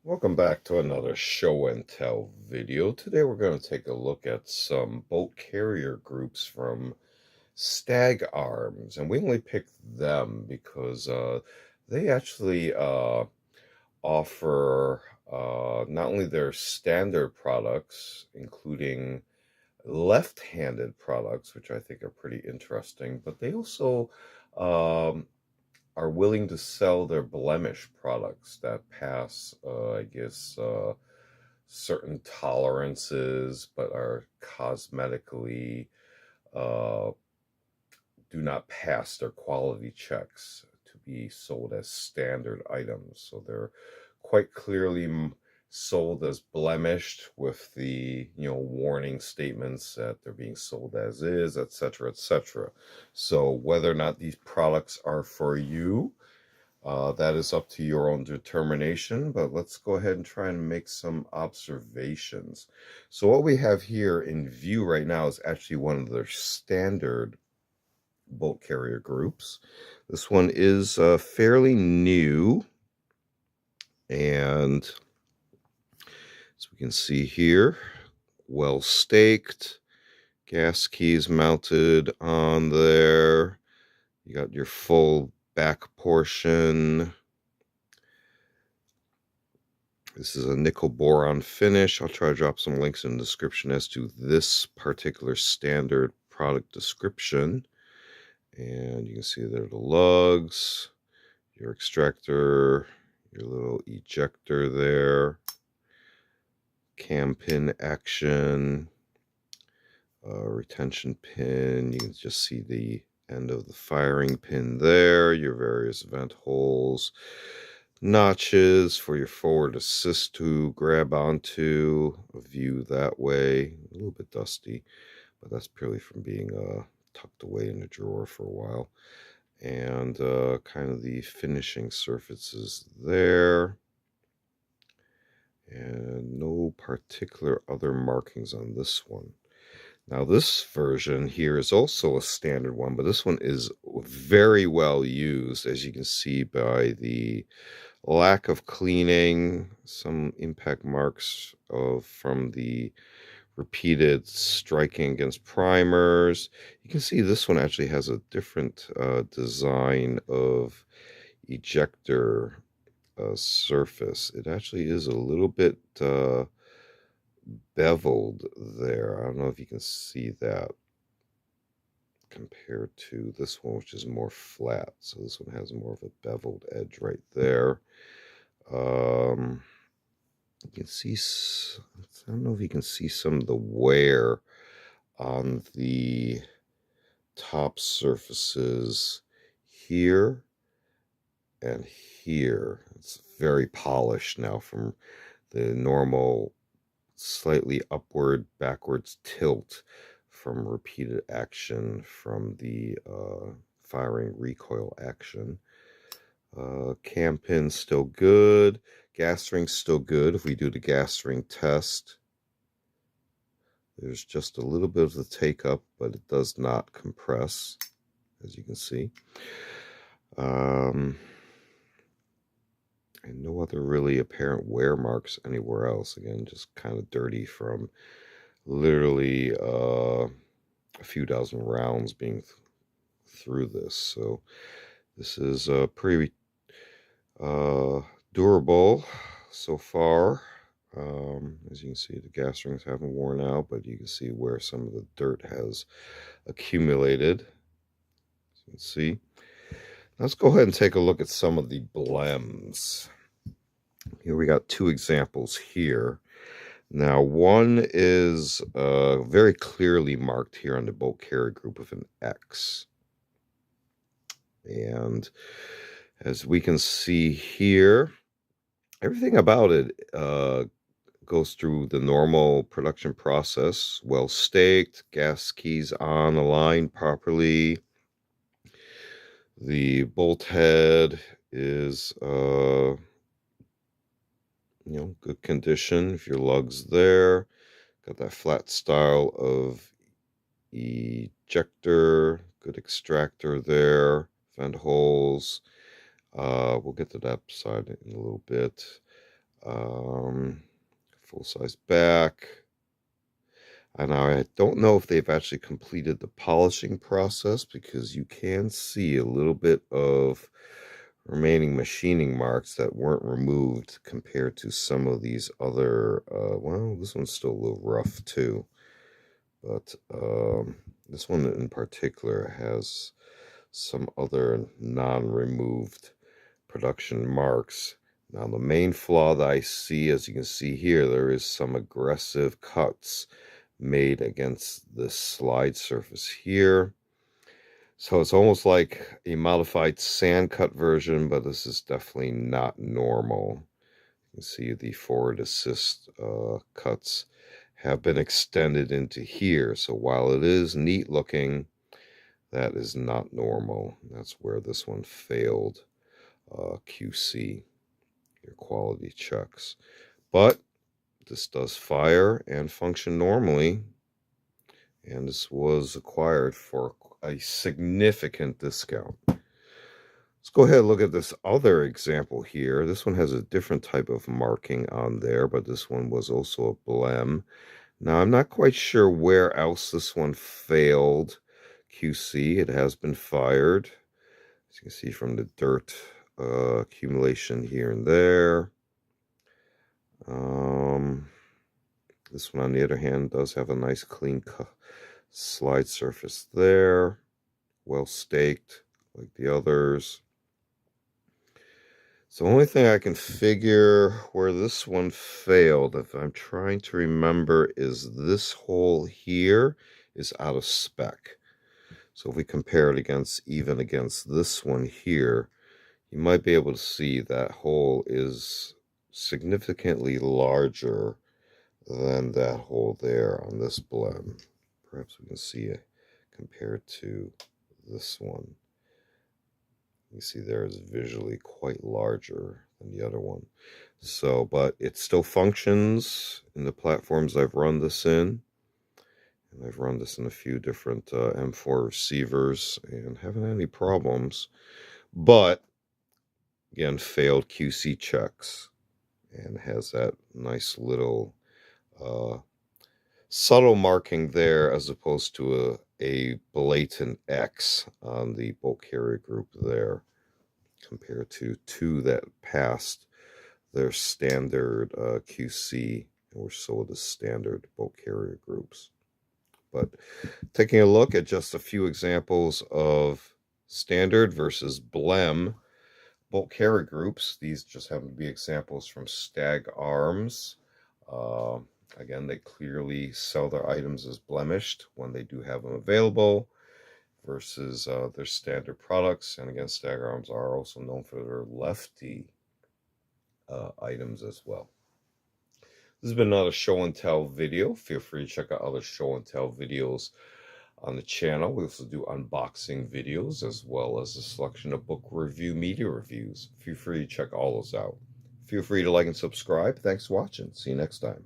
Welcome back to another show and tell video. Today we're going to take a look at some boat carrier groups from STAG Arms, and we only picked them because they actually offer not only their standard products, including left-handed products, which I think are pretty interesting, but they also um, are willing to sell their blemish products that pass, certain tolerances, but are cosmetically uh, do not pass their quality checks to be sold as standard items. So they're quite clearly sold as blemished with the warning statements that they're being sold as is, etc., etc. So whether or not these products are for you, that is up to your own determination, but let's go ahead and try and make some observations. So what we have here in view right now is actually one of their standard boat carrier groups. This one is fairly new, and as we can see here, well staked, gas keys mounted on there. You got your full back portion. This is a nickel boron finish. I'll try to drop some links in the description as to this particular standard product description. And you can see there the lugs, your extractor, your little ejector there, cam pin action, retention pin. You can just see the end of the firing pin there, your various vent holes, notches for your forward assist to grab onto, a view that way. A little bit dusty, but that's purely from being tucked away in a drawer for a while. And kind of the finishing surfaces there. And no particular other markings on this one. Now this version here is also a standard one, but this one is very well used, as you can see by the lack of cleaning, some impact marks from the repeated striking against primers. You can see this one actually has a different design of ejector surface. It actually is a little bit beveled there. I don't know if you can see that compared to this one, which is more flat. So this one has more of a beveled edge right there. You can see, I don't know if you can see some of the wear on the top surfaces here and here. It's very polished now from the normal slightly upward backwards tilt from repeated action from the firing recoil action. Cam pin's still good. Gas ring's still good. If we do the gas ring test, there's just a little bit of the take up, but it does not compress, as you can see. And no other really apparent wear marks anywhere else. Again, just kind of dirty from literally a few dozen rounds being through this. So this is pretty durable so far. As you can see, the gas rings haven't worn out, but you can see where some of the dirt has accumulated. As you can see. Let's go ahead and take a look at some of the BLEMs. Here we got two examples here. Now, one is very clearly marked here on the boat carrier group with an X. And as we can see here, everything about it goes through the normal production process. Well staked, gas keys on, aligned properly. The bolt head is good condition. If your lug's there, got that flat style of ejector, good extractor there, vent holes. We'll get to that side in a little bit. Full-size back. And I don't know if they've actually completed the polishing process, because you can see a little bit of remaining machining marks that weren't removed compared to some of these other, well, this one's still a little rough too, but this one in particular has some other non-removed production marks. Now, the main flaw that I see, as you can see here, there is some aggressive cuts made against this slide surface here. So it's almost like a modified sand cut version, but this is definitely not normal. You can see the forward assist cuts have been extended into here. So while it is neat looking, that is not normal. That's where this one failed QC, your quality checks. But this does fire and function normally, and this was acquired for a significant discount. Let's go ahead and look at this other example here. This one has a different type of marking on there, but this one was also a BLEM. Now, I'm not quite sure where else this one failed QC. It has been fired, as you can see from the dirt accumulation here and there. This one, on the other hand, does have a nice clean slide surface there, well staked like the others. So the only thing I can figure where this one failed, if I'm trying to remember, is this hole here is out of spec. So if we compare it against this one here, you might be able to see that hole is significantly larger than that hole there on this BLEM. Perhaps we can see it compared to this one. You see there is visually quite larger than the other one. So, but it still functions in the platforms I've run this in. And I've run this in a few different M4 receivers and haven't had any problems. But, again, failed QC checks. And has that nice little subtle marking there, as opposed to a blatant X on the bolt carrier group there, compared to two that passed their standard QC and were sold as standard bolt carrier groups. But taking a look at just a few examples of standard versus BLEM bolt carrier groups, these just happen to be examples from STAG arms. Again, they clearly sell their items as blemished when they do have them available, versus their standard products. And again, STAG arms are also known for their lefty items as well. This has been another show and tell video. Feel free to check out other show and tell videos on the channel. We also do unboxing videos, as well as a selection of book review, media reviews. Feel free to check all those out. Feel free to like and subscribe. Thanks for watching. See you next time.